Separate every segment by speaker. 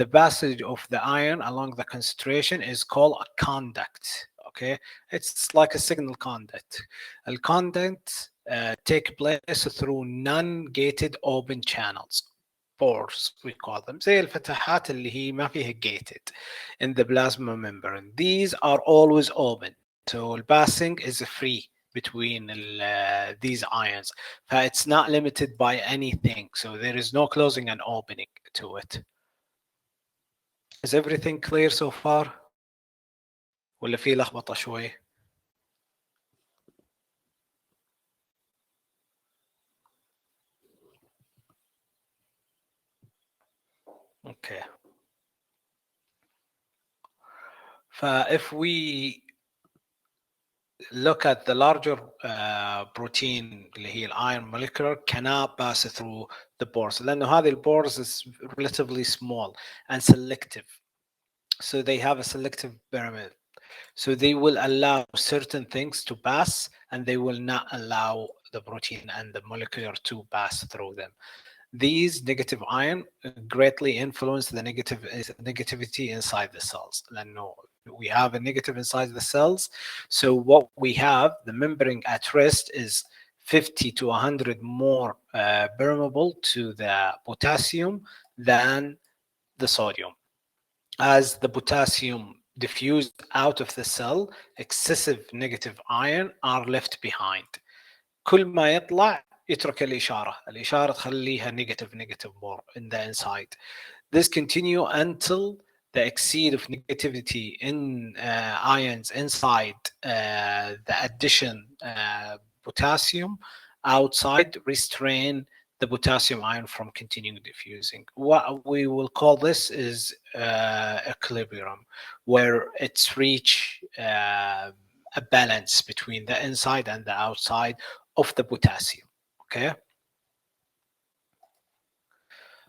Speaker 1: the passage of the ion along the concentration is called a conduct. Okay, it's like a signal conduct. A conduct take place through non-gated open channels, pores we call them, زي الفتحات اللي هي ما فيها gated in the plasma membrane. These are always open, so the passing is free between these ions. It's not limited by anything, so there is no closing and opening to it. Is everything clear so far? ولا في لخبطة شوي؟ Okay. If we look at the larger protein اللي هي iron molecular cannot pass through the pores لأنه هذه البورز is relatively small and selective, so they have a selective pyramid, so they will allow certain things to pass and they will not allow the protein and the molecular to pass through them. These negative ion greatly influence the negativity inside the cells. لأنه we have a negative inside the cells, so what we have, the membrane at rest is 50 to 100 more permeable to the potassium than the sodium. As the potassium diffused out of the cell, excessive negative ion are left behind. كل ما يطلع يترك الإشارة تخليها negative more in the inside. This continue until the exceed of negativity in ions inside the addition potassium outside restrain the potassium ion from continuing diffusing. What we will call this is equilibrium, where it's reach a balance between the inside and the outside of the potassium. Okay,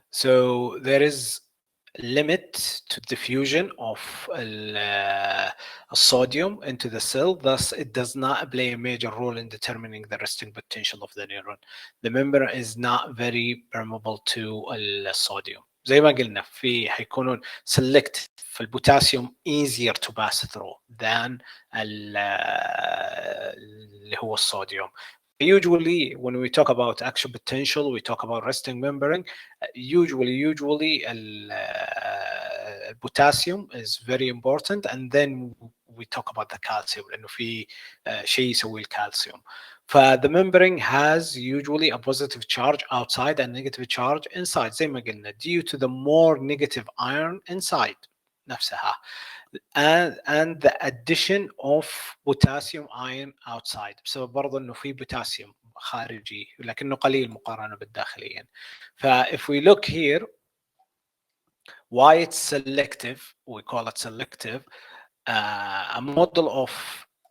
Speaker 1: so there is limit to diffusion of sodium into the cell, thus it does not play a major role in determining the resting potential of the neuron. The membrane is not very permeable to الصوديوم. زي ما قلنا حيكونون select في البوتاسيوم easier to pass through than اللي هو الصوديوم. Usually when we talk about action potential, we talk about resting membrane. Usually potassium is very important, and then we talk about the calcium لأنه في شيء يسوي الكالسيوم. The membrane has usually a positive charge outside and negative charge inside زي ما قلنا due to the more negative ion inside نفسها. And the addition of potassium ion outside بسبب برضه انه في potassium خارجي لكنه قليل مقارنه بالداخليين. If we look here, why it's selective, we call it selective, a model of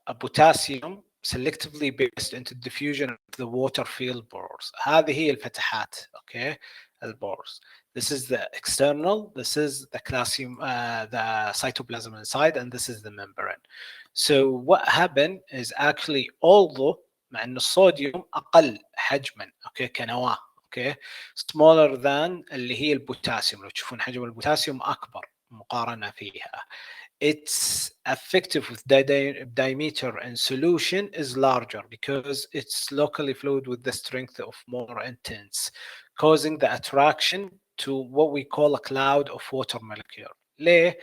Speaker 1: a potassium selectively based into diffusion of the water filled pores. هذه هي الفتحات, okay, البورز. This is the external, this is the calcium, the cytoplasm inside, and this is the membrane. So what happened is actually, although مع انه الصوديوم اقل حجما اوكي كنواه اوكي smaller than اللي هي البوتاسيوم، لو تشوفون حجم البوتاسيوم اكبر مقارنه فيها. Its effective with diameter and solution is larger because it's locally fluid with the strength of more intense, causing the attraction to what we call a cloud of water molecule. ليه؟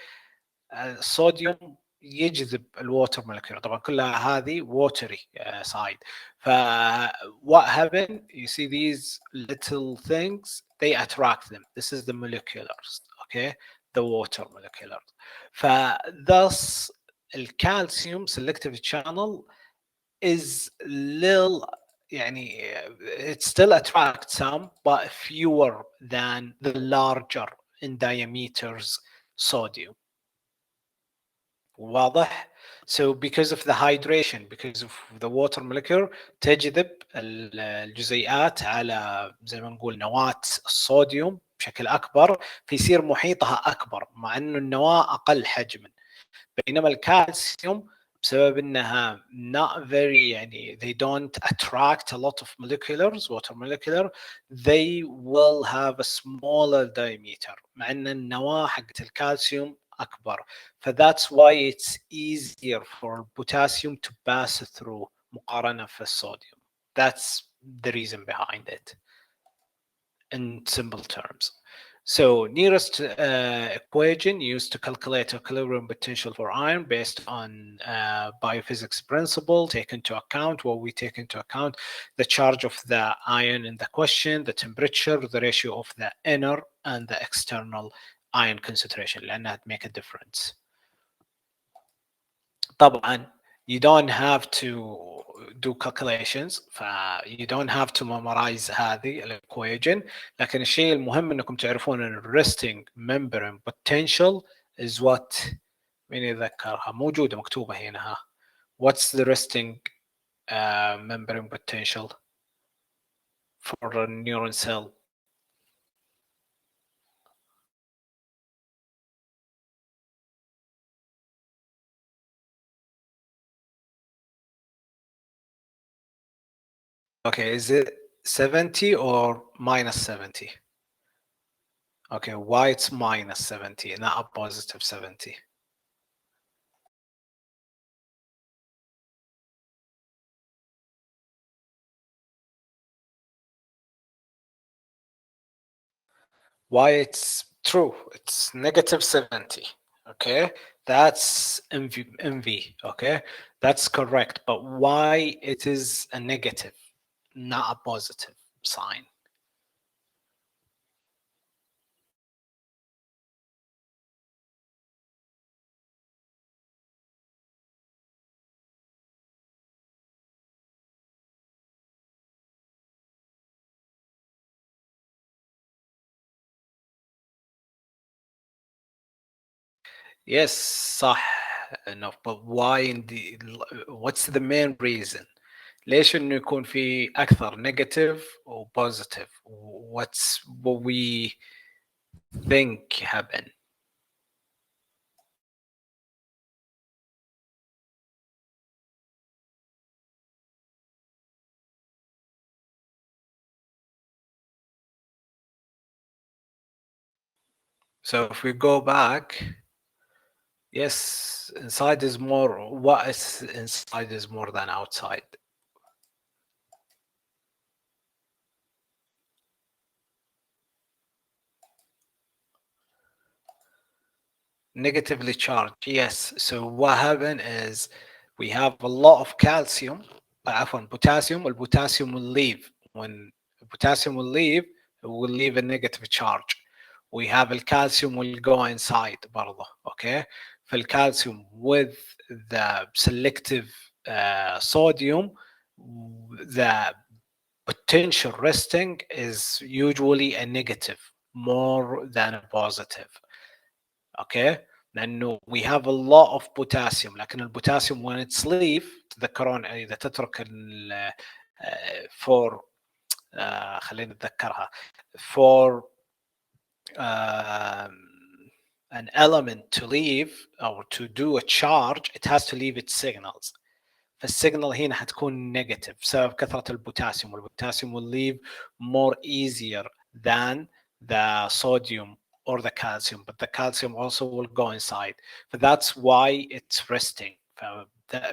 Speaker 1: الصوديوم يجذب الووتر molecule، طبعا كلها هذه watery side. What happened, you see these little things, they attract them. This is the moleculars, okay, the water moleculars. Thus الكالسيوم selective channel is little يعني it still attracts some but fewer than the larger in diameters sodium. واضح؟ So because of the hydration, because of the water molecule تجذب الجزيئات على زي ما نقول نواة الصوديوم بشكل أكبر، فيصير محيطها أكبر مع أنه النواة أقل حجما. بينما الكالسيوم بسبب انها not very يعني they don't attract a lot of moleculars water molecular, they will have a smaller diameter مع ان النواة حقت الكالسيوم اكبر. ف that's why it's easier for potassium to pass through مقارنة في الصوديوم. That's the reason behind it in simple terms. So nearest equation used to calculate equilibrium potential for iron based on biophysics principle take into account what we take into account the charge of the ion in the question, the temperature, the ratio of the inner and the external ion concentration لأنها make a difference. طبعا you don't have to do calculations ف you don't have to memorize هذه الايكويجن لكن الشيء المهم انكم تعرفون ان resting membrane potential is what مين يتذكرها موجودة مكتوبة هنا ها what's the resting membrane potential for a neuron cell. Okay, is it 70 or minus 70? Okay, why it's minus 70 not a positive 70? Why it's true, it's negative 70. Okay, that's MV. Okay, that's correct. But why it is a negative, not a positive sign? Yes, صح enough. But why in the what's the main reason? ليش انه يكون في اكثر negative or positive? What's what we think happen? So if we go back, yes, inside is more. What is inside is more than outside. Negatively charged, yes. So what happened is we have a lot of calcium, عفوا potassium. Well, potassium will leave. When potassium will leave, it will leave a negative charge. We have the calcium will go inside برضه, okay? فالcalcium with the selective sodium, the potential resting is usually a negative more than a positive. اوكي لانه we have a lot of potassium لكن البوتاسيوم when it's leave تذكرون اذا تترك for خلينا نتذكرها for um, an element to leave or to do a charge it has to leave its signals. فالسيجنال هنا حتكون نيجاتيف بسبب كثرة البوتاسيوم والبوتاسيوم will leave more easier than the sodium or the calcium, but the calcium also will go inside. But that's why it's resting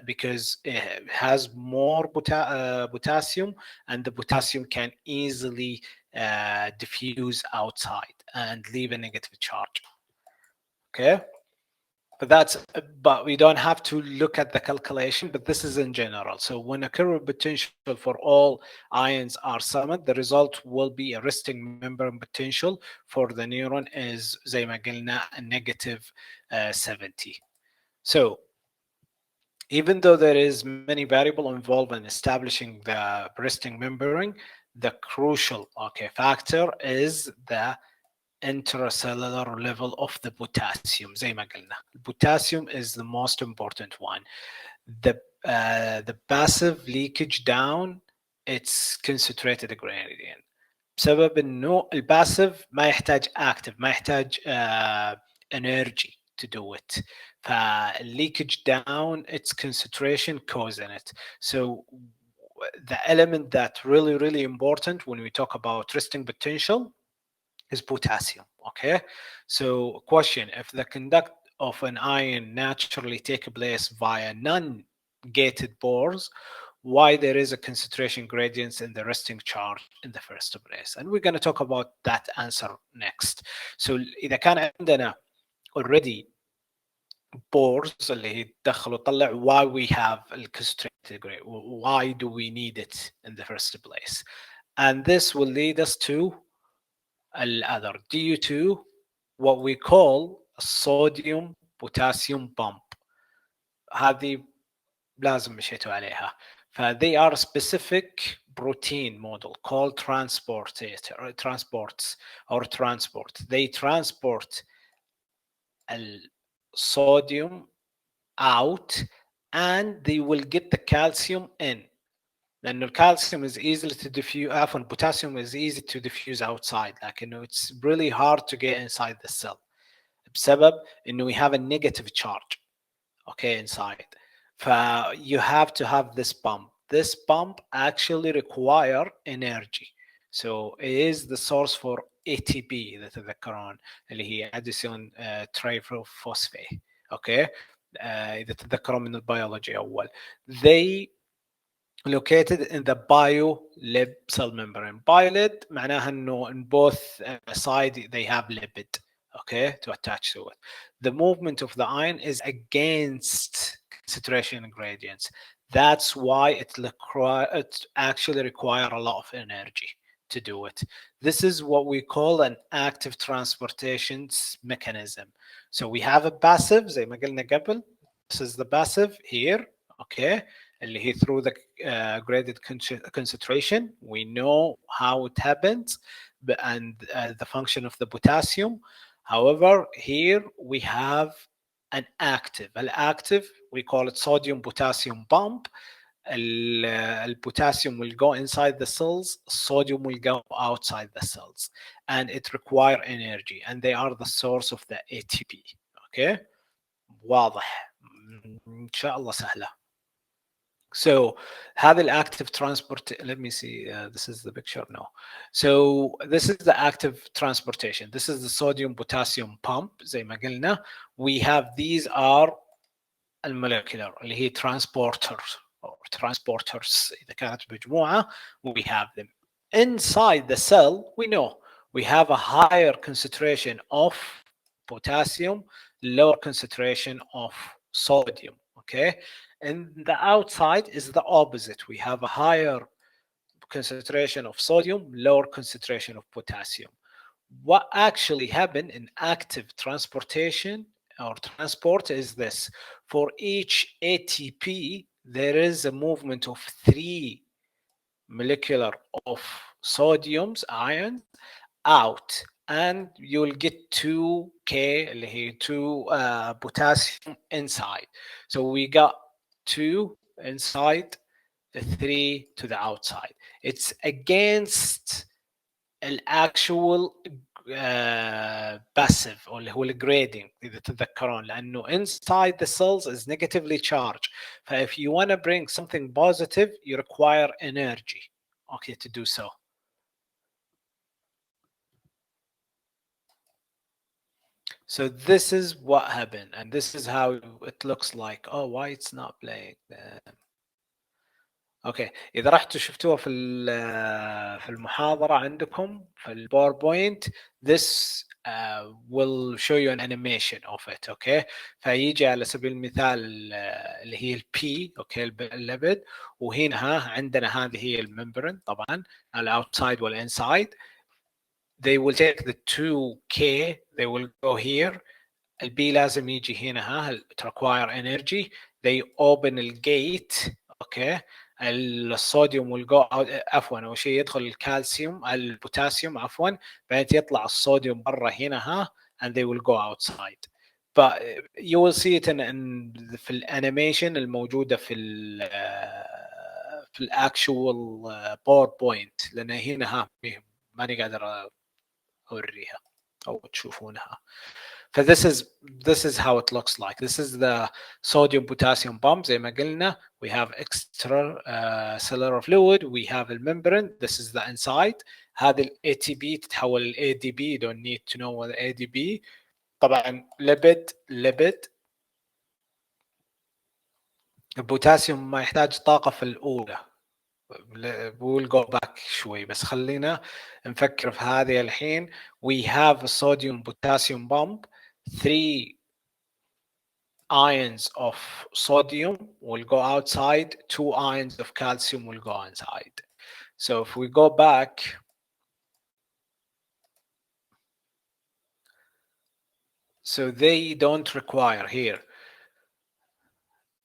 Speaker 1: because it has more potassium and the potassium can easily diffuse outside and leave a negative charge. Okay. But we don't have to look at the calculation, but this is in general. So when a curve potential for all ions are summed, the result will be a resting membrane potential for the neuron is زي ما قلنا a negative 70. So even though there is many variable involved in establishing the resting membrane, the crucial factor is the intracellular level of the potassium زي ما قلنا. Potassium is the most important one. The passive leakage down it's concentrated gradient بسبب انه الباسيف ما يحتاج active ما يحتاج energy to do it. Leakage down, its concentration causing it. So the element that really important when we talk about resting potential is potassium. Okay, so question: if the conduct of an ion naturally take place via non-gated pores, why there is a concentration gradient in the resting charge in the first place? And we're going to talk about that answer next. So اذا كان عندنا already pores اللي هي تدخل وتطلع, why we have the concentrated gradient, why do we need it in the first place? And this will lead us to الأذر due to what we call sodium potassium pump. هذه لازم مشيتوا عليها. they are specific protein model called transports or transport. They transport sodium out and they will get the calcium in. لانه الكالسيوم is easily to diffuse, عفوا potassium is easy to diffuse outside, لكنه it's really hard to get inside the cell بسبب انه we have a negative charge okay inside. You have to have this pump. This pump actually require energy, so it is the source for ATP اذا تتذكرون اللي هي اديسون ترايفوسفيت. اوكي اذا تتذكرون من البيولوجي اول. They located in the bio-lip cell membrane. Bio-lip معناها انه in both side they have lipid, okay, to attach to it. The movement of the ion is against concentration gradients. That's why it actually require a lot of energy to do it. This is what we call an active transportation mechanism. So we have a passive زي ما قلنا قبل. This is the passive here, okay, اللي هي through the graded concentration. We know how it happens and the function of the potassium. However, here we have an active. An active, we call it sodium potassium pump. Potassium will go inside the cells, sodium will go outside the cells, and it require energy, and they are the source of the ATP. Okay, واضح ان شاء الله سهله. So هذا الactive transport, let me see, this is the picture, no. So this is the active transportation. This is the sodium potassium pump زي ما قلنا. We have, these are المولكيولر اللي هي transporters or transporters إذا كانت مجموعة. We have them inside the cell. We know we have a higher concentration of potassium, lower concentration of sodium. Okay, and the outside is the opposite. We have a higher concentration of sodium, lower concentration of potassium. What actually happened in active transportation or transport is this: for each ATP there is a movement of 3 molecular of sodium's ions out, and you'll get 2K اللي هي 2 potassium inside. So we got 2 inside, 3 to the outside. It's against the actual passive اللي هو الجريدنج اذا تتذكرون, لانه inside the cells is negatively charged. If you want to bring something positive, you require energy, okay, to do so. So this is what happened, and this is how it looks like. Oh, why it's not playing? اوكي, اذا رحتوا شفتوها في المحاضره عندكم في الباوربوينت, this will show you an animation of it. اوكي, فيجي على سبيل المثال اللي هي البي, اوكي, الليبيد, وهنا عندنا هذه هي الممبرين طبعا, الاوتسايد والانسايد. They will take the 2K, they will go here. البي لازم يجي هنا, it require energy. They open الجيت, اوكي, الصوديوم will go out, عفوا اول شيء يدخل الكالسيوم البوتاسيوم عفوا, بعدين يطلع الصوديوم برا هنا and they will go outside. But you will see it في الانيميشن الموجوده في الاكشوال باوربوينت, لان هنا ماني قادر اوريها او تشوفونها. this is how it looks like. This is the sodium potassium pump. زي ما قلنا we have extra cellular fluid, we have the membrane, this is the inside. هذه ال ATP تتحول ل ADP. You don't need to know what ADP. طبعا lipid. البوتاسيوم ما يحتاج طاقة في الأولى. we'll go back شوي بس خلينا نفكر في هذه الحين. We have a sodium potassium pump. 3 ions of sodium will go outside, 2 ions of calcium will go inside. So if we go back, so they don't require here.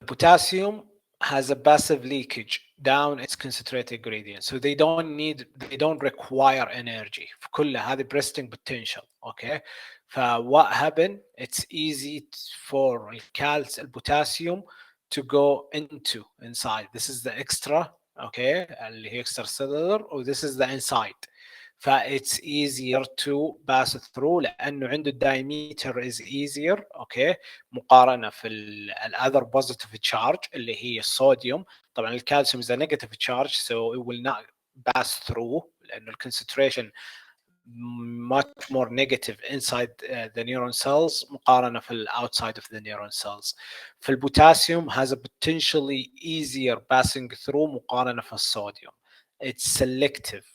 Speaker 1: Potassium has a passive leakage down its concentrated gradient, so they don't require energy في كلها. هذه resting potential. Okay, what happened, it's easy for البوتاسيوم to go inside. This is the extra, okay, اللي هي extracellular, or this is the inside. فايتس easier to pass through لانه عنده diameter is easier. اوكي، مقارنه في الاذر positive charge اللي هي الصوديوم. طبعا الكالسيوم is a negative charge, so it will not pass through لانه الكونسنتريشن much more negative inside the neuron cells مقارنة في outside of the neuron cells. فالبوتاسيوم has a potentially easier passing through مقارنة في الصوديوم. It's selective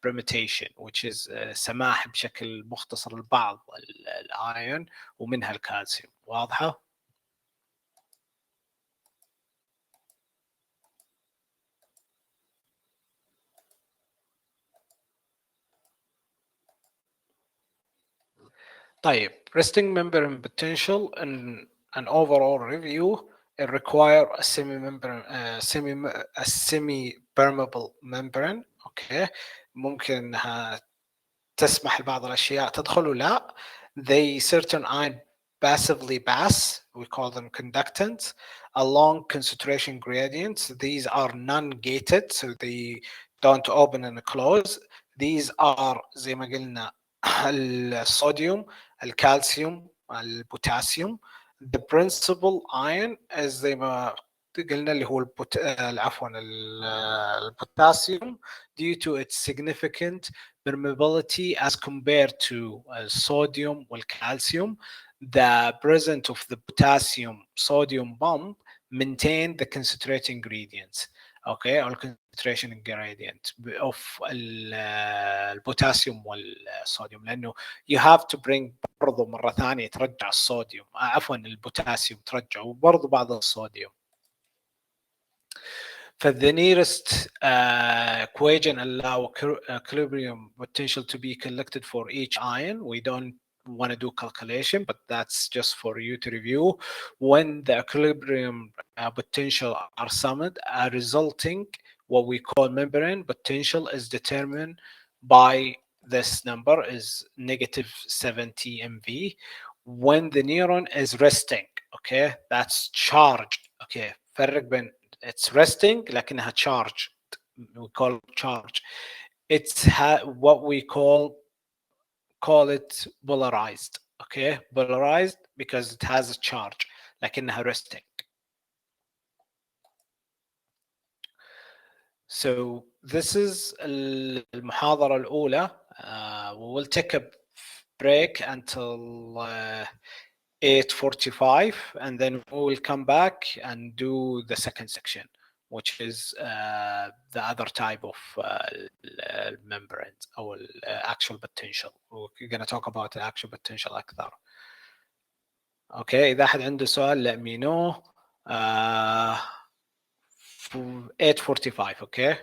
Speaker 1: permutation, which is سماح بشكل مختصر لبعض الايون ومنها الكالسيوم. واضحة؟ طيب, resting membrane potential and an overall review, it require a semi-permeable membrane. okay, ممكن تسمح لبعض الاشياء تدخل ولا. they certain ion passively pass, we call them conductants, along concentration gradients. These are non-gated, so they don't open and close. These are زي ما قلنا الصوديوم, الكالسيوم, البوتاسيوم. The principal ion is زي ما قلنا اللي هو عفوا البوتاسيوم, due to its significant permeability as compared to sodium والcalcium. The presence of the potassium sodium bond maintain the concentrating gradients. okay, or concentration gradient of البوتاسيوم والصوديوم, لانه you have to bring برضه مره ثانيه ترجع الصوديوم, عفوا البوتاسيوم ترجعه وبرضه بعض الصوديوم. For the nearest equation allow equilibrium potential to be collected for each ion. We don't want to do calculation, but that's just for you to review. When the equilibrium potential are summed, resulting what we call membrane potential is determined by this number is negative 70 MV. When the neuron is resting, okay, that's charged. Okay, فرق بين it's resting لكنها charged, we call it charge. It's what we call it polarized. okay, polarized because it has a charge لكنها resting. So this is المحاضرة الأولى. We will take a break until 8:45, and then we will come back and do the second section, which is the other type of membranes or actual potential. We're going to talk about the actual potential أكثر. Okay, إذا أحد عنده سؤال let me know. 8:45, okay.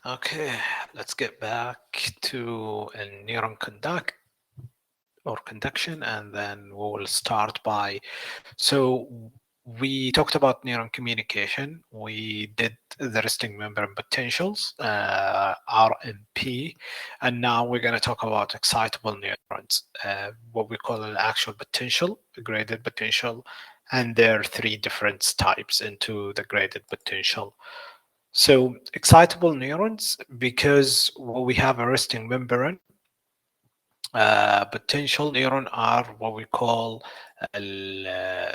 Speaker 1: Okay, let's get back to a neuron conduction, and then we will start by. So we talked about neuron communication. We did the resting membrane potentials, RMP, and now we're going to talk about excitable neurons, what we call an actual potential, a graded potential, and there are three different types into the graded potential. So excitable neurons, because we have a resting membrane, potential neuron are what we call uh,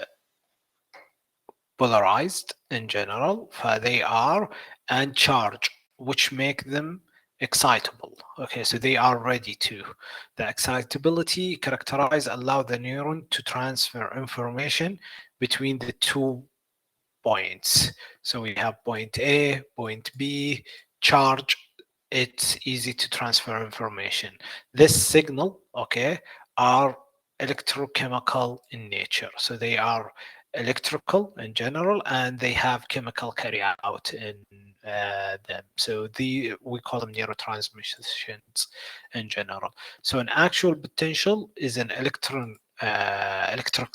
Speaker 1: polarized in general, they are, and charged, which make them excitable. Okay, so they are ready to. The excitability characterize allow the neuron to transfer information between the 2 points. So we have point A, point B, charge. It's easy to transfer information. This signal, okay, are electrochemical in nature. So they are electrical in general, and they have chemical carry out in them. So we call them neurotransmissions in general. So an actual potential is an electric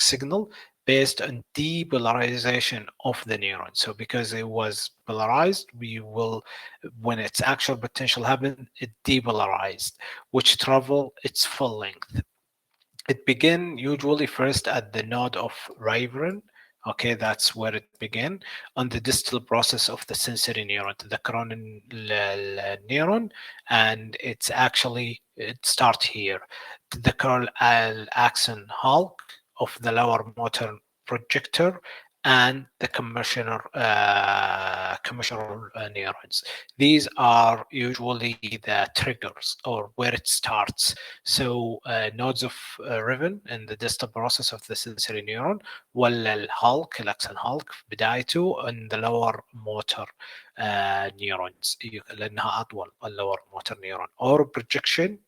Speaker 1: signal based on depolarization of the neuron. So because it was polarized, we will, when its actual potential happened, it depolarized, which travel its full length. It begin usually first at the node of Rayburn. Okay, that's where it began on the distal process of the sensory neuron to the coronal neuron, and it's actually it start here to the coronal axon hulk of the lower motor projector and the commissural neurons. These are usually the triggers or where it starts. So nodes of ribbon in the distal process of the sensory neuron, ولا الهالك الأكسون هالك في بدايته in the lower motor neurons لأنها أطول lower motor neuron, or projection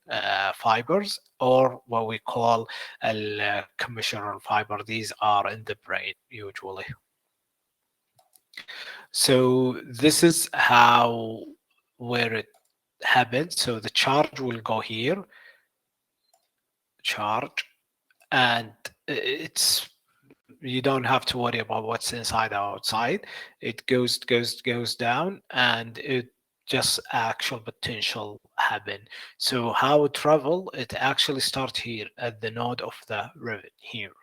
Speaker 1: fibers, or what we call commissural fiber. These are in the brain usually. So this is how where it happens. So the charge will go here, charge, and it's you don't have to worry about what's inside or outside. It goes down, and it just actual potential happen. So how it travel, it actually start here at the node of the rivet here.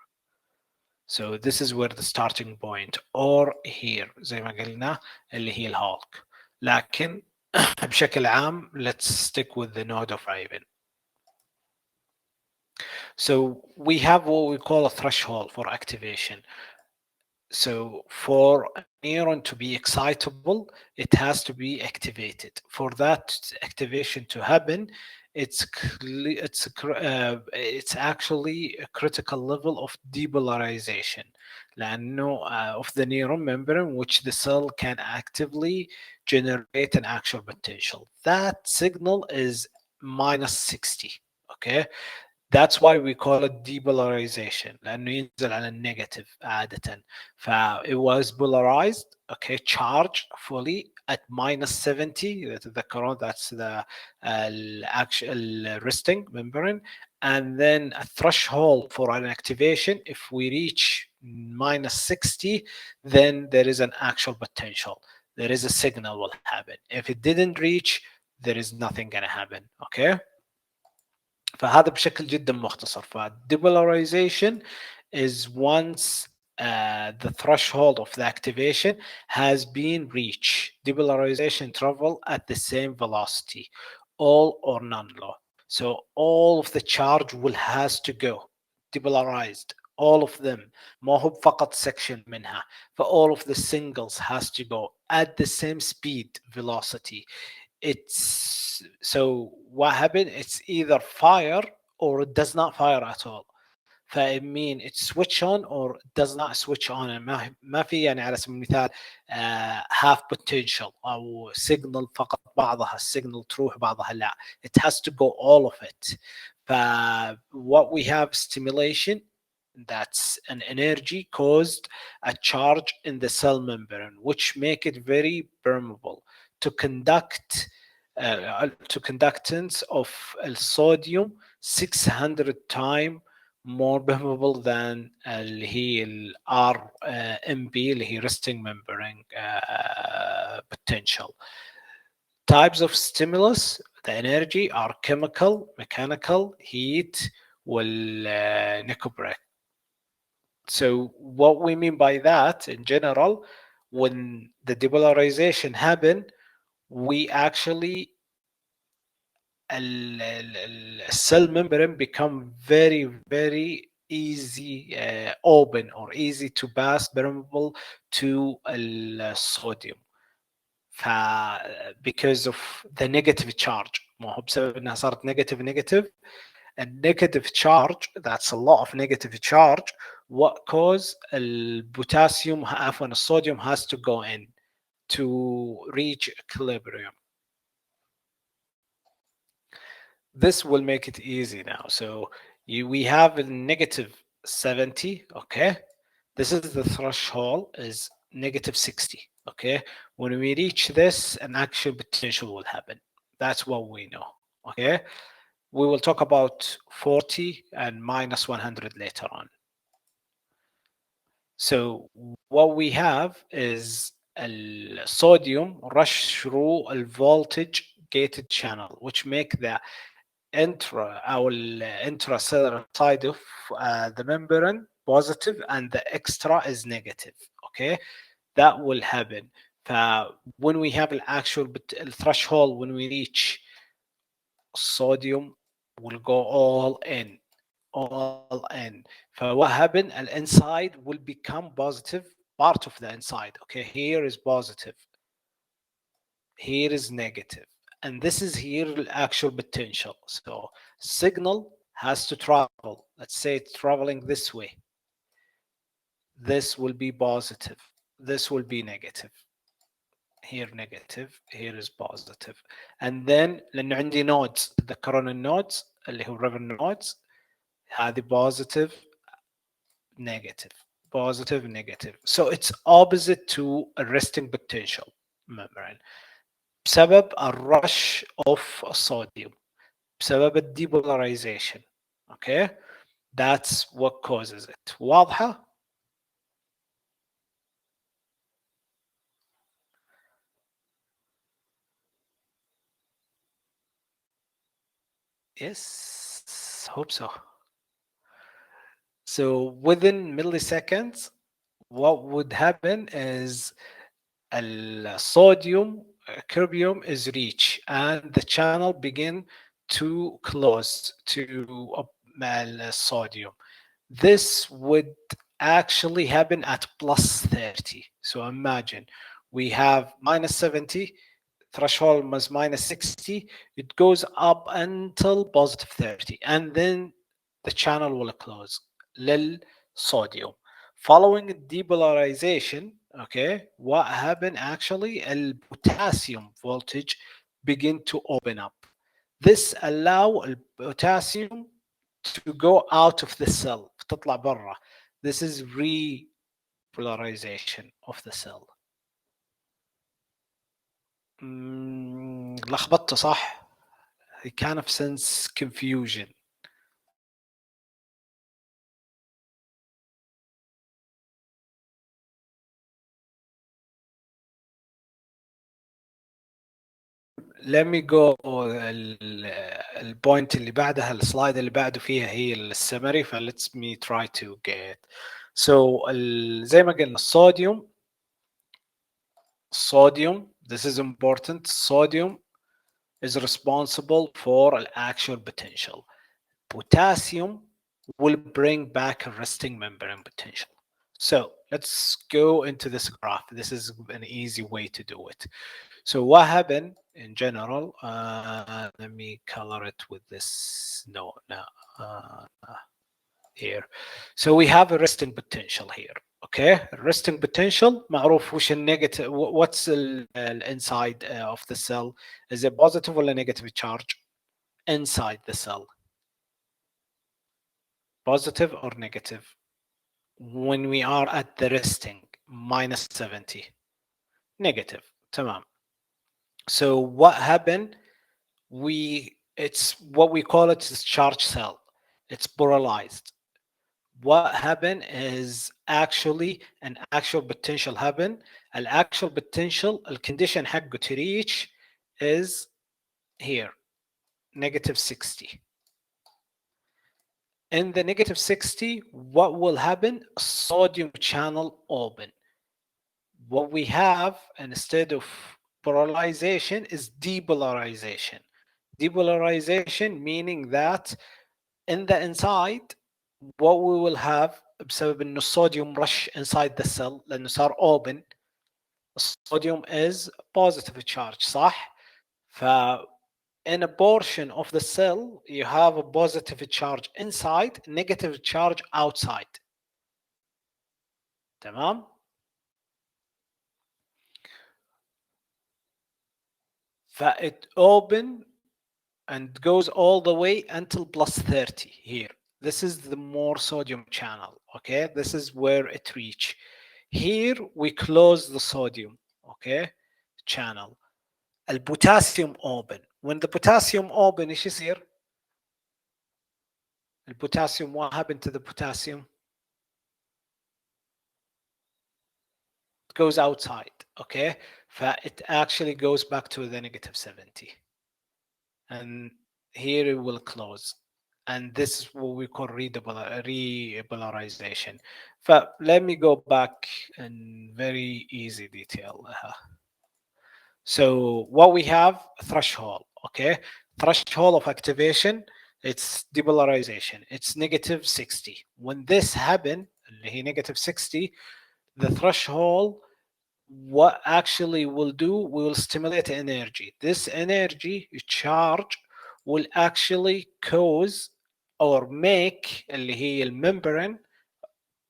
Speaker 1: So this is where the starting point, or here زي ما قلنا اللي هي الهولك. لكن بشكل عام let's stick with the node of Raven. So we have what we call a threshold for activation. So for a neuron to be excitable, it has to be activated. For that activation to happen, it's actually a critical level of depolarization لأنه of the neuron membrane, which the cell can actively generate an actual potential. That signal is minus 60. Okay, that's why we call it depolarization لأنه ينزل على النيجاتيف عادة. فit was polarized, okay, charged fully at minus 70. The current, that's the actual resting membrane, and then a threshold for an activation. If we reach minus 60, then there is an actual potential. There is a signal will happen. If it didn't reach, there is nothing gonna happen. Okay. فهذا بشكل جدا مختصر. فdepolarization is once the threshold of the activation has been reached. Depolarization travel at the same velocity, all or none law. So all of the charge will has to go depolarized, all of them. ما هو فقط section منها. For all of the singles has to go at the same speed velocity. It's so what happened, it's either fire or it does not fire at all. فاي mean it switch on or does not switch on. ما في يعني على سبيل المثال half potential او signal فقط بعضها السيجنال تروح بعضها لا. It has to go all of it. ف what we have stimulation, that's an energy caused a charge in the cell membrane which make it very permeable to conduct to conductance of الصوديوم 600 time more permeable than اللي هي ال RMB اللي هي resting membrane potential. Types of stimulus, the energy are chemical, mechanical, heat, والنيكوبريك. So what we mean by that in general, when the depolarization happen, we actually cell membrane become very easy open or easy to pass permeable to الصوديوم. because of the negative charge. ما هو بسبب انها صارت negative and negative charge, that's a lot of negative charge, what cause البوتاسيوم عفوا الصوديوم has to go in to reach equilibrium. This will make it easy now. So we have a negative 70, okay? This is the threshold is negative 60, okay? When we reach this, an actual potential will happen. That's what we know, okay? We will talk about 40 and minus 100 later on. So what we have is sodium rush through a voltage gated channel, which make the intracellular side of the membrane positive and the extra is negative. Okay, that will happen. When we have an actual threshold, when we reach sodium will go all in. فwhat happen inside will become positive, part of the inside. Okay, here is positive, here is negative, and this is here the actual potential. So signal has to travel. Let's say it's traveling this way. This will be positive, this will be negative. Here negative, here is positive. And then لأنه عندي nodes, تذكرون النودز اللي هو river nodes, هذه positive negative positive negative. So it's opposite to a resting potential membrane بسبب الرش of الصوديوم, بسبب الديبولاريزation. Okay, that's what causes it. واضحة؟ Yes, hope so. So within milliseconds, what would happen is sodium equilibrium is reached and the channel begin to close to sodium. This would actually happen at plus 30. So imagine we have minus 70, threshold was minus 60, it goes up until positive 30, and then the channel will close للصوديوم. Following depolarization, okay, what happened actually, potassium voltage begin to open up. This allow potassium to go out of the cell, تطلع برا. This is repolarization of the cell. لخبطته صح؟ It kind of sense confusion. let me go البوينت اللي بعدها, السلايد اللي بعده فيها هي السمري, فليتس مي تراي تو جيت. سو زي ما قلنا sodium, this is important. Sodium is responsible for the actual potential. Potassium will bring back a resting membrane potential. So let's go into this graph. This is an easy way to do it. So what happened in general, let me color it with this, no, here. So we have a resting potential here. Okay, resting potential معروف وش النيجاتيف, what's the inside of the cell, is it positive or negative charge inside the cell? Positive or negative? When we are at the resting minus 70, negative. تمام. So what happened it's what we call it is charge cell. It's polarized. What happened is actually an actual potential happen. Actual potential الcondition حقه to reach is here negative 60. In the negative 60, what will happen? Sodium channel open. What we have instead of polarization is depolarization. Depolarization meaning that in the inside what we will have بسبب انه الصوديوم rush inside the cell لانه صار open. الصوديوم is positive charge صح؟ ف in a portion of the cell you have a positive charge inside, negative charge outside. تمام؟ it open and goes all the way until plus 30 here. This is the more sodium channel. Okay, this is where it reach. Here we close the sodium. Okay, channel. البوتاسيوم open. When the potassium open ايش يصير؟ البوتاسيوم what happened to the potassium? It goes outside. Okay, it actually goes back to the negative 70. And here it will close. And this is what we call repolarization. But let me go back in very easy detail. So what we have, threshold, okay? Threshold of activation, it's depolarization. It's negative 60. When this happen, negative 60, the threshold, what actually will do, we will stimulate energy. This energy charge will actually cause or make اللي هي الممbrane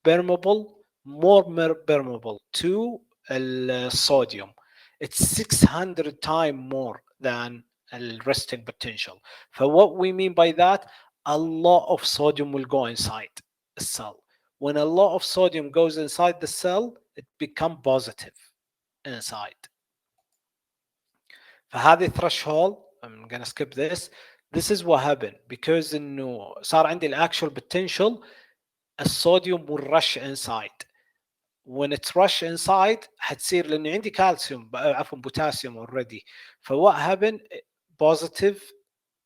Speaker 1: permeable, more permeable to الصوديوم. It's 600 times more than the resting potential. So what we mean by that, a lot of sodium will go inside the cell. When a lot of sodium goes inside the cell, it becomes positive inside. فهذه threshold, I'm gonna skip this. This is what happened because انه صار عندي الاكشوال potential الصوديوم will rush inside. When it's rush inside حتصير لانه عندي كالسيوم عفوا بوتاسيوم already. فwhat happened positive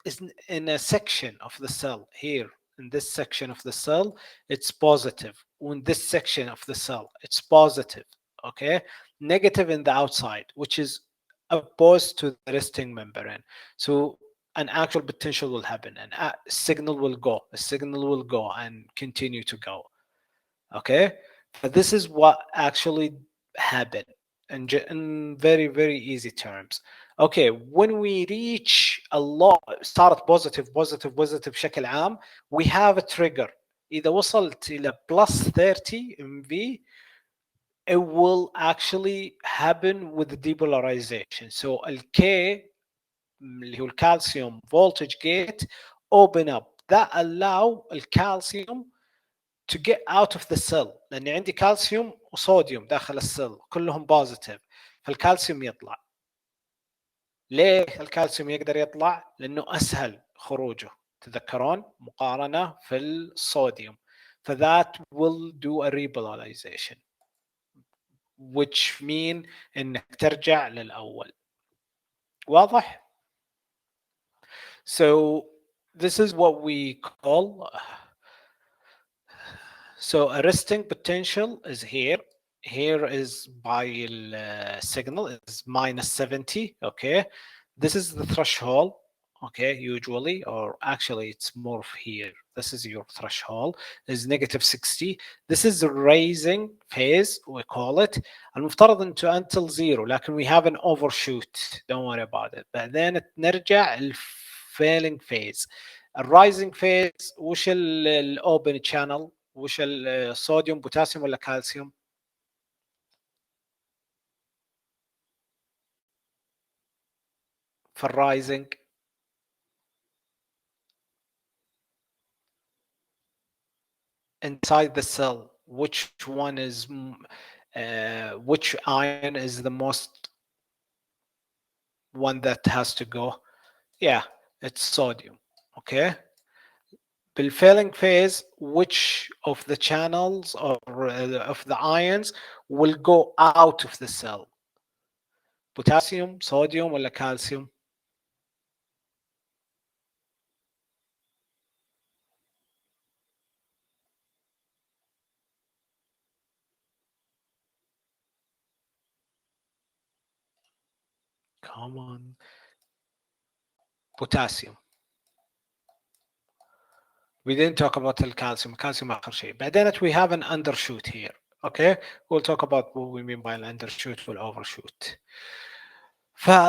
Speaker 1: is in a section of the cell here. In this section of the cell it's positive. In this section of the cell it's positive. Okay, negative in the outside, which is opposed to the resting membrane. So an actual potential will happen and a signal will go, a signal will go and continue to go. Okay, but this is what actually happened in very very easy terms. Okay, when we reach a lot صارت positive بشكل عام, we have a trigger. إذا وصلت إلى plus 30 MV, it will actually happen with the depolarization. So K اللي هو الكالسيوم voltage gate open up. That allow الكالسيوم to get out of the cell لأن عندي كالسيوم وصوديوم داخل السيل كلهم بوزيتيف فالكالسيوم يطلع. ليه الكالسيوم يقدر يطلع؟ لأنه أسهل خروجه. تذكرون مقارنة في الصوديوم. فذات will do a repolarization which mean انك ترجع للاول. واضح؟ So this is what we call, so a resting potential is here. Here is by signal is minus 70. Okay, this is the threshold. Okay, usually, or actually it's more of here. This is your threshold is negative 60. This is the raising phase we call it. المفترض انه until zero لكن we have an overshoot, don't worry about it. بعدين نرجع failing phase. الرايزنج phase وش الاوبن channel؟ وش الصوديوم بوتاسيوم ولا كالسيوم؟ في الرايزنج inside the cell, which one is which ion is the most one that has to go Yeah, it's sodium. Okay. بالfailing phase, which of the channels or of the ions will go out of the cell? Potassium, sodium, ولا calcium? Come on. Potassium. We didn't talk about the calcium. Calcium آخر شيء. بعدين we have an undershoot here. Okay, we'll talk about what we mean by an undershoot will overshoot.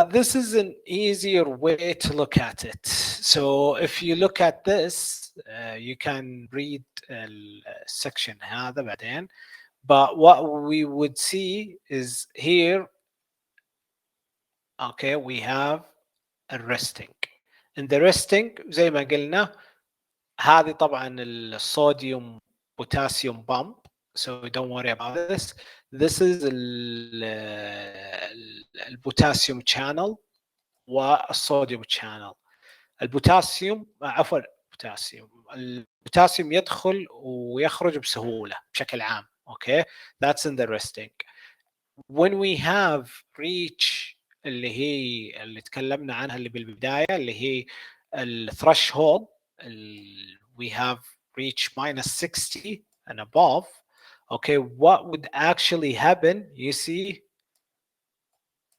Speaker 1: This is an easier way to look at it. So if you look at this, you can read section هذا بعدين. But what we would see is here, okay, we have a resting. In the resting زي ما قلنا هذه طبعا الصوديوم potassium bump, so don't worry about this. This is البوتاسيوم channel والصوديوم channel. البوتاسيوم عفوا البوتاسيوم يدخل ويخرج بسهولة بشكل عام. Okay, that's in the resting. When we have reach اللي هي اللي تكلمنا عنها اللي بالبداية اللي هي الثريشولد, we have reach minus 60 and above. Okay, what would actually happen? You see,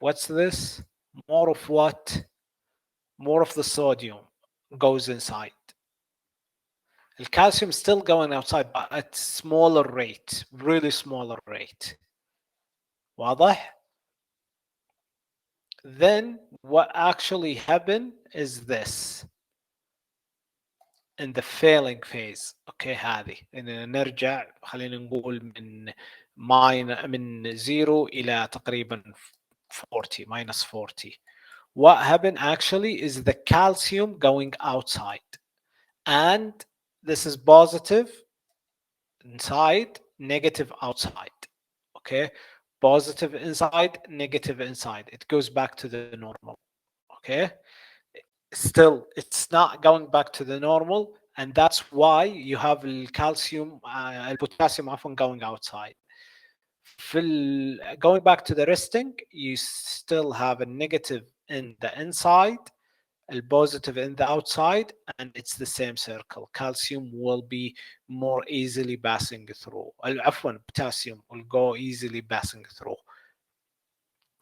Speaker 1: what's this? More of what? More of the sodium goes inside. The calcium is still going outside, but at smaller rate, really smaller rate. واضح? Then what actually happened is this. In the failing phase. اوكي هذه ان نرجع خلينا نقول من 0 الى تقريبا 40 minus 40. What happened actually is the calcium going outside, and this is positive inside, negative outside. Okay, positive inside, negative inside. It goes back to the normal. Okay, still it's not going back to the normal, and that's why you have the calcium البوتاسيوم عفوا going outside. Going back to the resting, you still have a negative in the inside, a positive in the outside, and it's the same circle. Calcium will be more easily passing through. عفوا potassium will go easily passing through.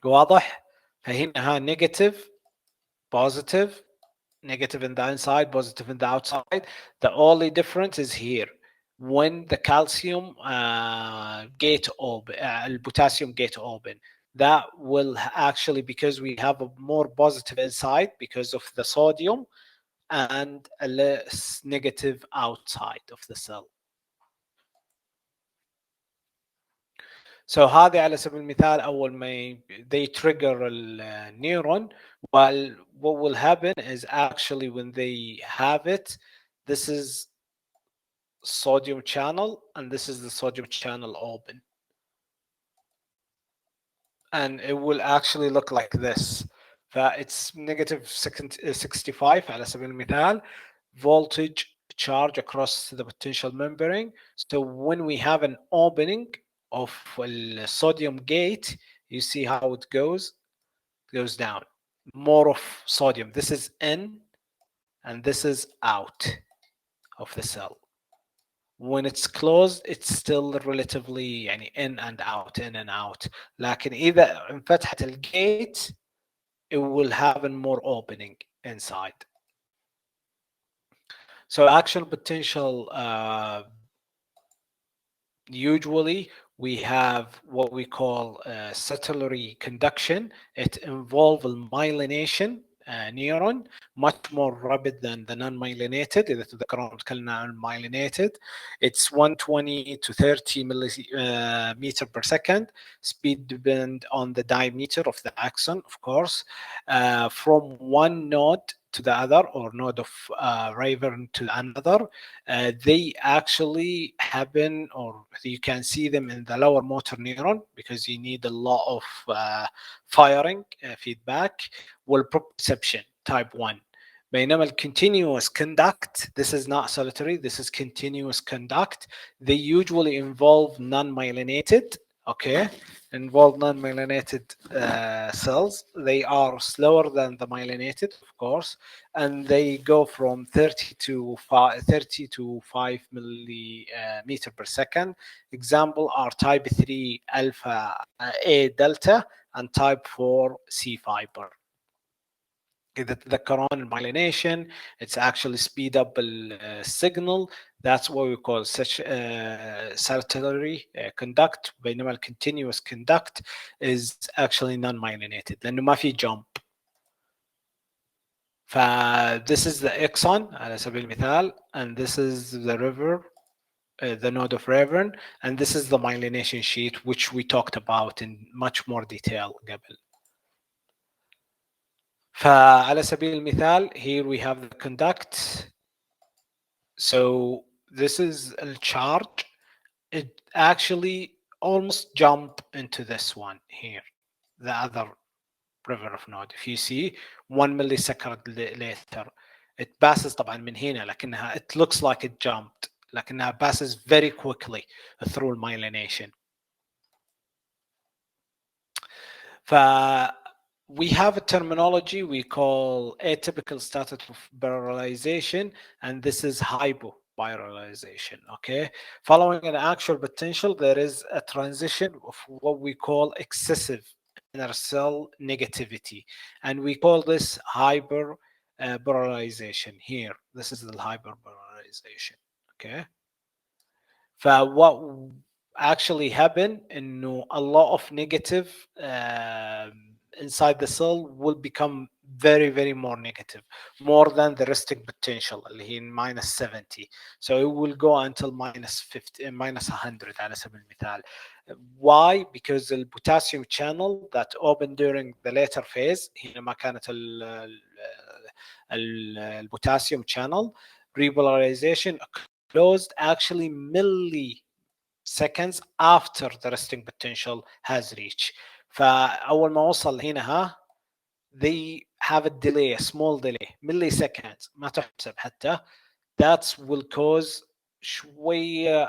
Speaker 1: واضح؟ فهنا negative, positive, negative in the inside, positive in the outside. The only difference is here when the calcium gate open, potassium gate open. That will actually, because we have a more positive inside because of the sodium and a less negative outside of the cell. So هذه على سبيل المثال أول ما they trigger النيورون. Well, what will happen is actually when they have it, this is sodium channel and this is the sodium channel open, and it will actually look like this. It's negative 65 على سبيل المثال voltage charge across the potential membrane. So when we have an opening of the sodium gate, you see how it goes down. More of sodium. This is in and this is out of the cell. When it's closed, it's still relatively يعني in and out, in and out. لكن إذا انفتحت الجيت, it will have a more opening inside. So action potential, usually we have what we call capillary conduction. It involves myelination neuron much more rapid than the non-myelinated. إذا تذكرون تكلمنا عن myelinated. It's 120 to 30 meter per second. Speed depend on the diameter of the axon, of course, from one node to the other or node of Raven to another. They actually happen, or you can see them in the lower motor neuron because you need a lot of firing feedback. Well, proprioception type 1. بينما continuous conduct, this is not solitary, this is continuous conduct. They usually involve non-myelinated, okay, involve non-myelinated cells. They are slower than the myelinated, of course, and they go from 30 to 5 millimeter per second. Example are type 3 alpha A delta and type 4 C fiber. The coronal myelination, it's actually speed up the signal. That's what we call such saltatory conduct. بينما continuous conduct is actually non-myelinated لأنه ما في jump. ف this is the axon على سبيل المثال, and this is the river, the node of Revern, and this is the myelination sheet which we talked about in much more detail قبل. فعلى سبيل المثال, here we have the conduct. So this is a charge. It actually almost jumped into this one here, the other river of node. If you see 1 millisecond later, it passes طبعا من هنا, لكنها it looks like it jumped, لكنها passes very quickly through myelination. We have a terminology we call atypical status of barrelization, and this is hypobarrelization. Okay, following an actual potential, there is a transition of what we call excessive inner cell negativity, and we call this hyperbarrelization. Here, this is the hyperbarrelization. Okay, what actually happen انه a lot of negative inside the cell will become very more negative, more than the resting potential اللي هي minus 70. So it will go until minus 50 minus 100 على سبيل المثال. Why? Because the potassium channel that opened during the later phase, حينما كانت البوتاسيوم channel repolarization closed actually milliseconds after the resting potential has reached. فأول ما وصل هنا ها, they have a delay, a small delay, milliseconds, ما تحسب حتى. That will cause شوية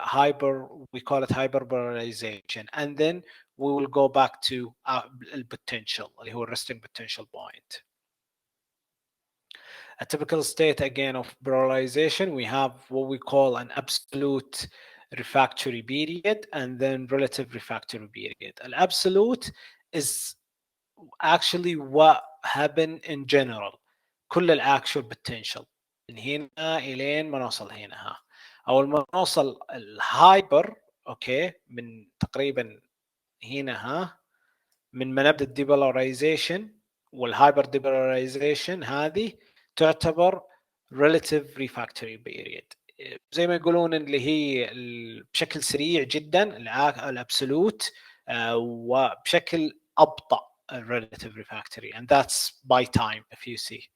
Speaker 1: we call it hyperpolarization, and then we will go back to potential اللي هو resting potential point. A typical state again of polarization, we have what we call an absolute refractory period and then relative refractory period. An absolute is actually what happened in general, كل الأكشوال potential من هنا إلين ما نوصل هنا ها. أول ما نوصل الهايبر أوكي من تقريبا هنا ها, من ما نبدأ الديبولاريزيشن والهايبر ديبولاريزيشن هذه تعتبر relative refractory period. زي ما يقولون اللي هي بشكل سريع جدا الابسولوت, وبشكل ابطا relative refractory, and that's by time if you see.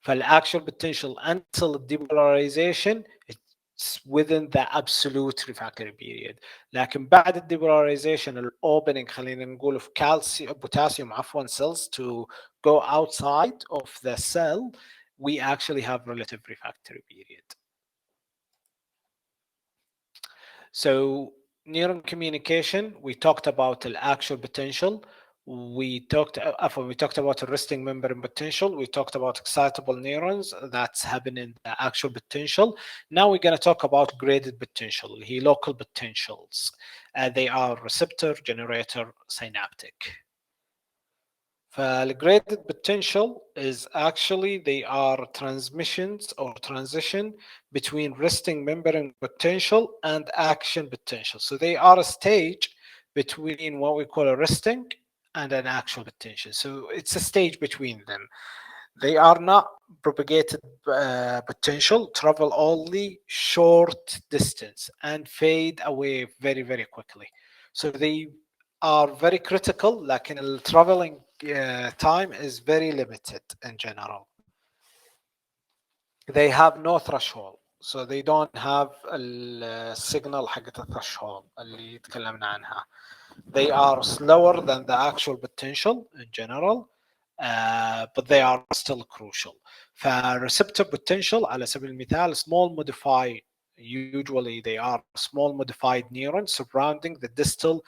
Speaker 1: فالactual potential until depolarization it's within the absolute refractory period. لكن بعد الديبولاريزيشن الاوبننج خلينا نقول في potassium عفوا cells to go outside of the cell, we actually have relative refractory period. So neuron communication, we talked about the actual potential. We talked about the resting membrane potential. We talked about excitable neurons that's happening in the actual potential. Now we're going to talk about graded potential, local potentials. They are receptor, generator, synaptic. The graded potential is actually they are transmissions or transition between resting membrane potential and action potential. So they are a stage between what we call a resting and an actual potential. So it's a stage between them. They are not propagated potential, travel only short distance and fade away very quickly. So they are very critical, like in traveling time is very limited in general. They have no threshold, so they don't have السيجنال حقت الثreshold اللي تكلمنا عنها. They are slower than the actual potential in general, but they are still crucial. فreceptor potential على سبيل المثال small modified, usually they are small modified neurons surrounding the distal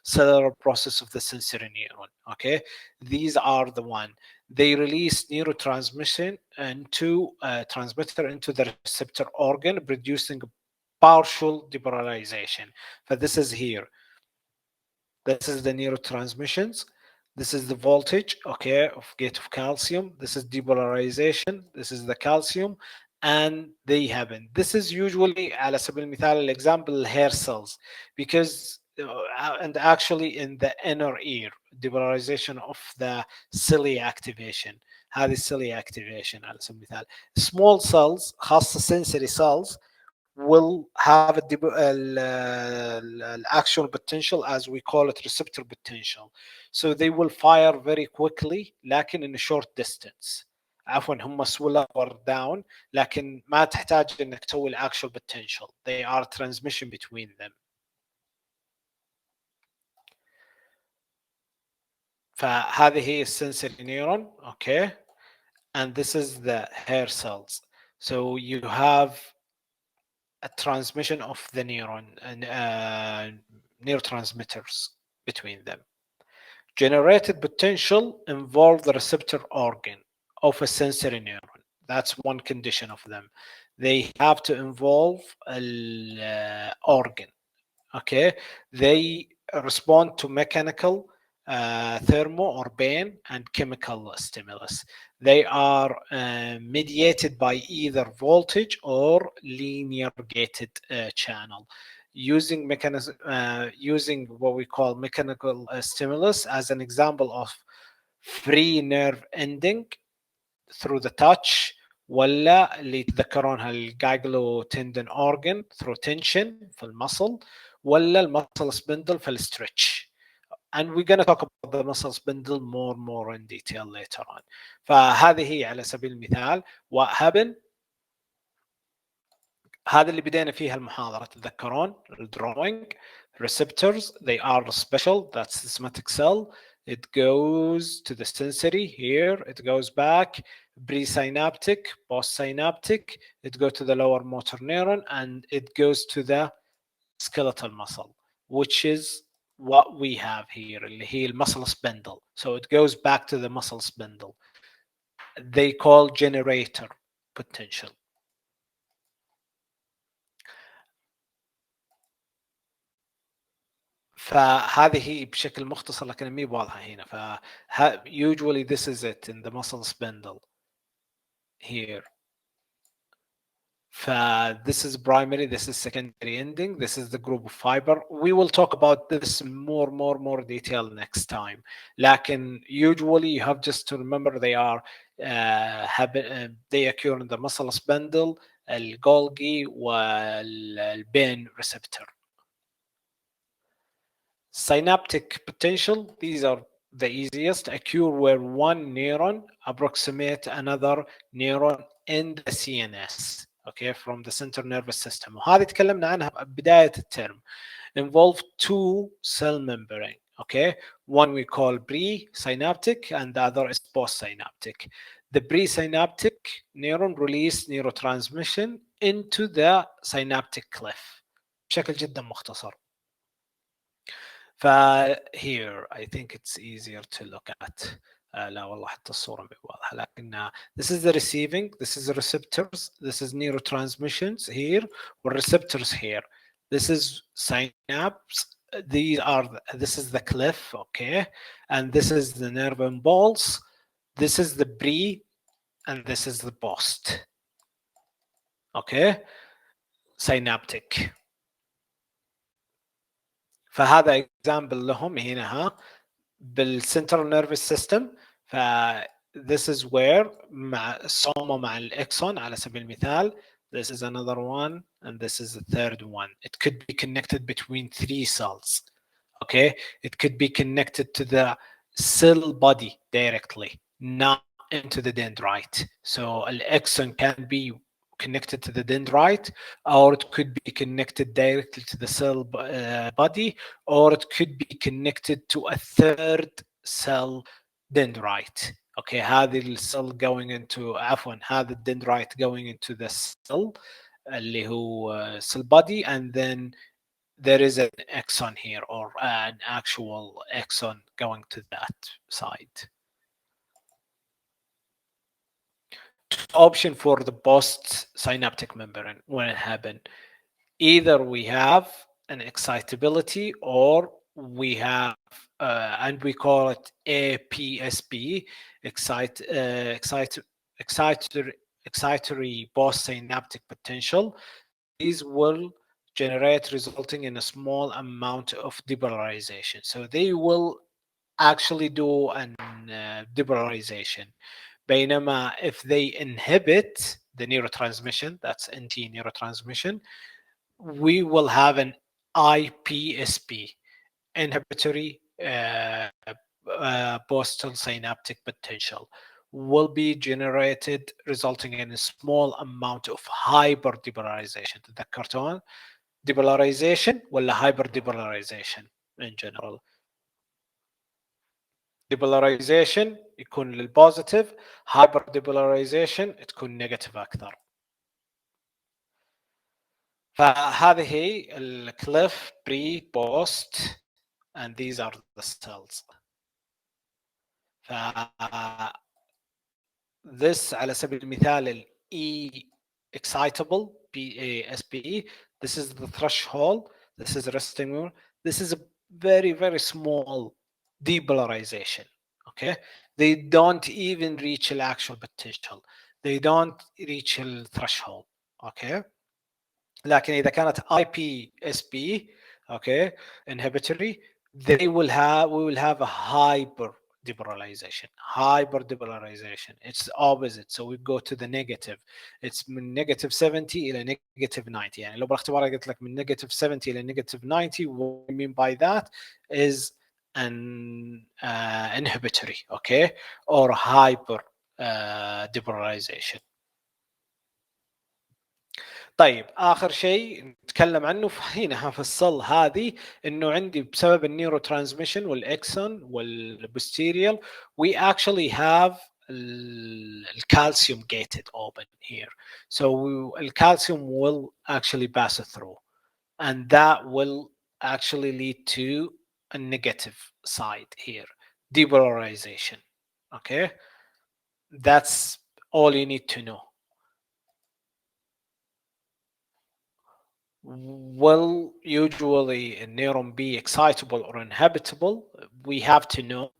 Speaker 1: cellular process of the sensory neuron. Okay, these are the one. They release neurotransmission into transmitter into the receptor organ, producing partial depolarization. But this is here. This is the neurotransmissions. This is the voltage, okay, of gate of calcium. This is depolarization. This is the calcium, and they happen. This is usually, على سبيل المثال, example hair cells, because and actually in the inner ear, depolarization of the cilia activation. هذه cilia activation على سبيل المثال. Small cells, خاصة sensory cells, will have an actual potential, as we call it, receptor potential. So they will fire very quickly لكن in a short distance. عفوا هم swell up or down لكن ما تحتاج انك تسوي actual potential. They are transmission between them. فهذه هي السنسوري نيورون. Okay, and this is the hair cells. So you have a transmission of the neuron and neurotransmitters between them. Generated potential involve the receptor organ of a sensory neuron. That's one condition of them. They have to involve an organ. Okay, they respond to mechanical, thermo or pain, and chemical stimulus. They are mediated by either voltage or linear gated channel, using mechanism, using what we call mechanical stimulus as an example of free nerve ending through the touch, ولا اللي يتذكرونها الجايجلو تندن organ through tension في المصل، ولا المصل spindle في الستريتش. And we're going to talk about the muscle spindle more in detail later on. فهذه هي على سبيل المثال what happened. هذا اللي بدينا فيها المحاضرة، تتذكرون الدروينج. receptors, they are special, that's the somatic cell. It goes to the sensory here, it goes back, presynaptic, postsynaptic, it goes to the lower motor neuron, and it goes to the skeletal muscle, which is what we have here, اللي هي muscle spindle. So it goes back to the muscle spindle. They call generator potential. فهذه هي بشكل مختصر لكن مي واضحه هنا. ف usually this is it in the muscle spindle here. This is primary, this is secondary ending, this is the group of fiber. We will talk about this more detail next time. لكن usually you have just to remember they are they occur in the muscle spindle, الجولجي والبين receptor. Synaptic potential, these are the easiest, occur where one neuron approximate another neuron in the CNS, okay, from the central nervous system. وهذه تكلمنا عنها بداية الترم. Involve two cell membrane, okay, one we call pre-synaptic and the other is post-synaptic. The pre-synaptic neuron release neurotransmission into the synaptic clef بشكل جدا مختصر. here I think it's easier to look at. لا والله حتى الصورة مي واضحة لكن this is the receiving, this is the receptors, this is neurotransmissions here والreceptors here. This is synapse, this is the clef, okay, and this is the nerve impulse, this is the pre and this is the post, okay, synaptic. فهذا example لهم هنا بالcentral nervous system. ف this is where مع السوما مع الاكسون على سبيل المثال. This is another one and this is the third one. It could be connected between three cells, okay. It could be connected to the cell body directly, not into the dendrite. So an axon can be connected to the dendrite, or it could be connected directly to the cell body, or it could be connected to a third cell dendrite, Okay, هذه السيل going into عفوا هذا الدندرايت going into the cell اللي هو cell body, and then there is an exon here or an actual exon going to that side. Option for the post synaptic membrane when it happened. Either we have an excitability or we have and we call it APSP, excitatory post synaptic potential. These will generate resulting in a small amount of depolarization. So they will actually do an depolarization. بينما if they inhibit the neurotransmission, that's NT neurotransmission, we will have an IPSP, inhibitory postal synaptic potential, will be generated resulting in a small amount of hyperdepolarization. تذكرتون depolarization ولا hyperdepolarization in general. depolarization يكون للبوزيتيف، hyperdepolarization تكون نيجاتيف اكثر. فهذه هي الكليف بري بوست and these are the cells. ف this على سبيل المثال ال E excitable PASPE, this is the threshold, this is resting membrane, this is a very very small depolarization. Okay, they don't even reach the actual potential, they don't reach the threshold. Okay, لكن اذا كانت IPSP okay inhibitory, they will have we will have a hyper depolarization. It's opposite, so we go to the negative. It's من negative 70 الى negative 90. يعني لو بالاختبار قلت لك من negative 70 الى negative 90, what we mean by that is an inhibitory, okay, or hyper depolarization. طيب اخر شيء نتكلم عنه هنا في الصل هذه، انه عندي بسبب النيورو ترانسميشن والاكسون والبوستيريال we actually have calcium gated open here, so calcium will actually pass through and that will actually lead to a negative side here, depolarization. Okay, that's all you need to know. Will usually a neuron be excitable or inhabitable? We have to know.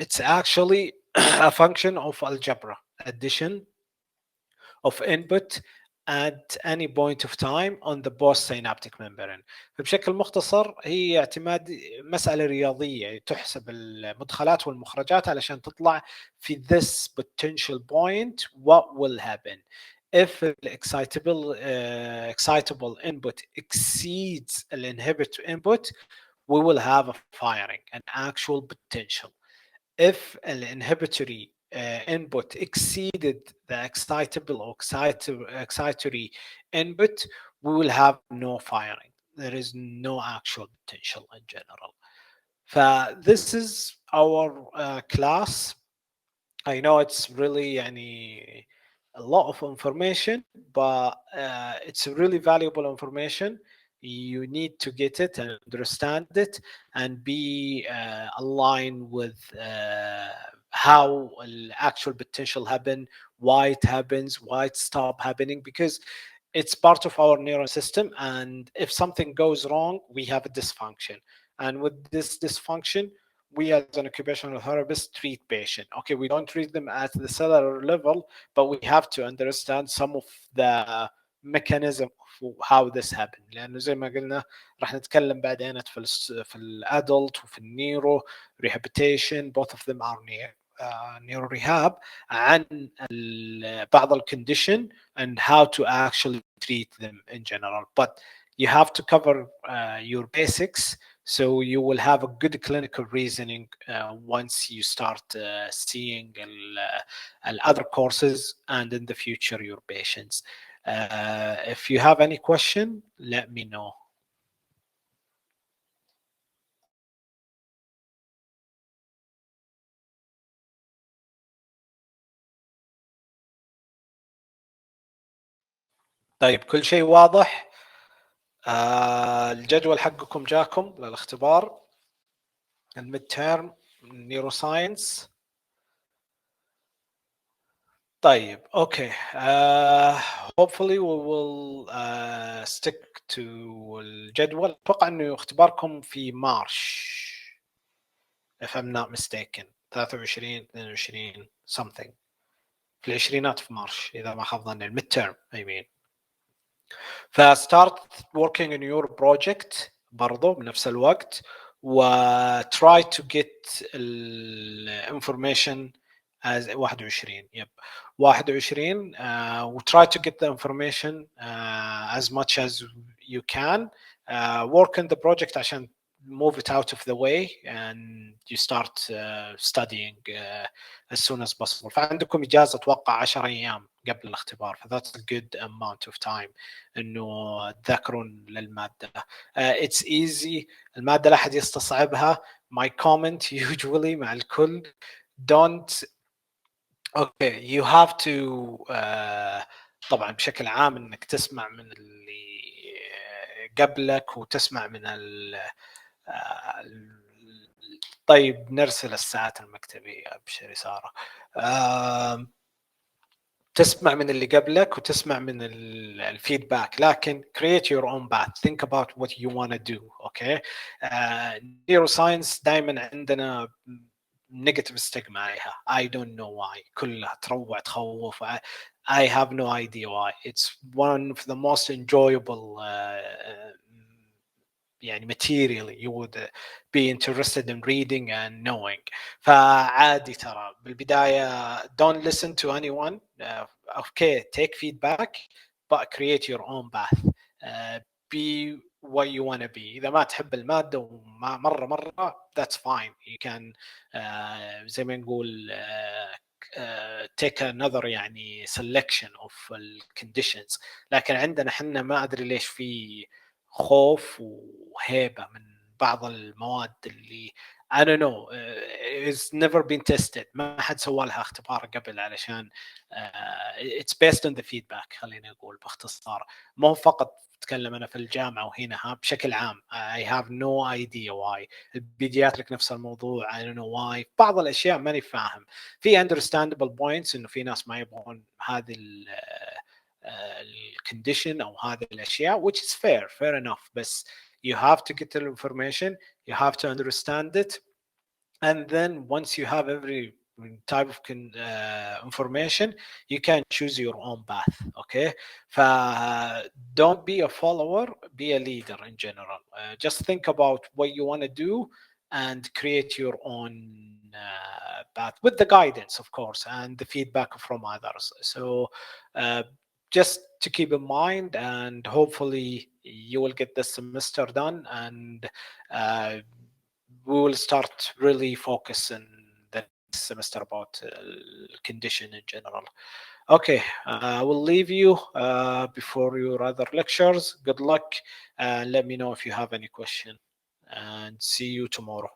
Speaker 1: It's actually a function of algebra, addition of input at any point of time on the postsynaptic membrane. فبشكل مختصر هي اعتماد مسألة رياضية، تحسب المدخلات والمخرجات علشان تطلع في this potential point what will happen. If the excitable input exceeds the inhibitory input, we will have a firing, an actual potential. If an inhibitory input exceeded the excitable or excitatory input, we will have no firing. There is no actual potential in general. This is our class. I know it's really a lot of information, but it's really valuable information. You need to get it and understand it and be aligned with how the actual potential happen, why it happens, why it stop happening, because it's part of our neural system, and if something goes wrong we have a dysfunction, and with this dysfunction we as an occupational therapist treat patient. Okay, we don't treat them at the cellular level, but we have to understand some of the mechanism of how this happened. لانه زي ما قلنا راح نتكلم بعدين في الادلت وفي النيرو rehabilitation, both of them are neuro rehab, عن بعض الcondition and how to actually treat them in general. But you have to cover your basics, so you will have a good clinical reasoning once you start seeing other courses and in the future your patients. If you have any question, let me know. طيب كل شيء واضح. الجدول حقكم جاكم للاختبار الميد تيرم نيورو ساينس. طيب اوكي. hopefully we will stick to الجدول. اتوقع انه اختباركم في مارش if I'm not mistaken 23 22 something في العشرينات في مارش اذا ما خاب ظني الميد تيرم I mean. فstart working on your project برضو بنفس الوقت و try to get information as 21 يب 21 و try to get the information as much as you can. Work on the project عشان move it out of the way and you start studying as soon as possible. فعندكم إجازة أتوقع 10 أيام قبل الاختبار. that's a good amount of time إنه تذاكرون للمادة. It's easy. المادة لا أحد يستصعبها. My comment usually مع الكل don't okay you have to طبعا بشكل عام انك تسمع من اللي قبلك وتسمع من طيب نرسل الساعات المكتبية ابشري سارة. تسمع من اللي قبلك وتسمع من الفيدباك لكن create your own path. think about what you want to do. okay. neuroscience دائما عندنا negative stigma عليها. I don't know why. كلها تروع تخوف. I have no idea why. It's one of the most enjoyable يعني material you would be interested in reading and knowing. فعادي ترى بالبداية don't listen to anyone. Okay, take feedback but create your own path. Be what you want to be. إذا ما تحب المادة وما مرة that's fine. You can زي ما نقول take another يعني selection of conditions. لكن عندنا حنا ما أدري ليش في خوف وهيبة من بعض المواد اللي I don't know it's never been tested. ما حد سوى لها اختبار قبل علشان it's based on the feedback. خلينا نقول باختصار مو فقط اتكلم انا في الجامعه وهنا بشكل عام. I have no idea why. البيدياتريك نفس الموضوع I don't know why. بعض الاشياء ماني فاهم. في understandable points انه في ناس ما يبغون هذه الكونديشن او هذه الاشياء which is fair enough. بس you have to get the information, you have to understand it, and then once you have every type of information you can choose your own path. okay. don't be a follower, be a leader in general. Just think about what you want to do and create your own path with the guidance of course and the feedback from others. So just to keep in mind, and hopefully you will get this semester done and we will start really focusing the semester about condition in general. Okay, I will leave you before your other lectures. Good luck. Let me know if you have any question and see you tomorrow.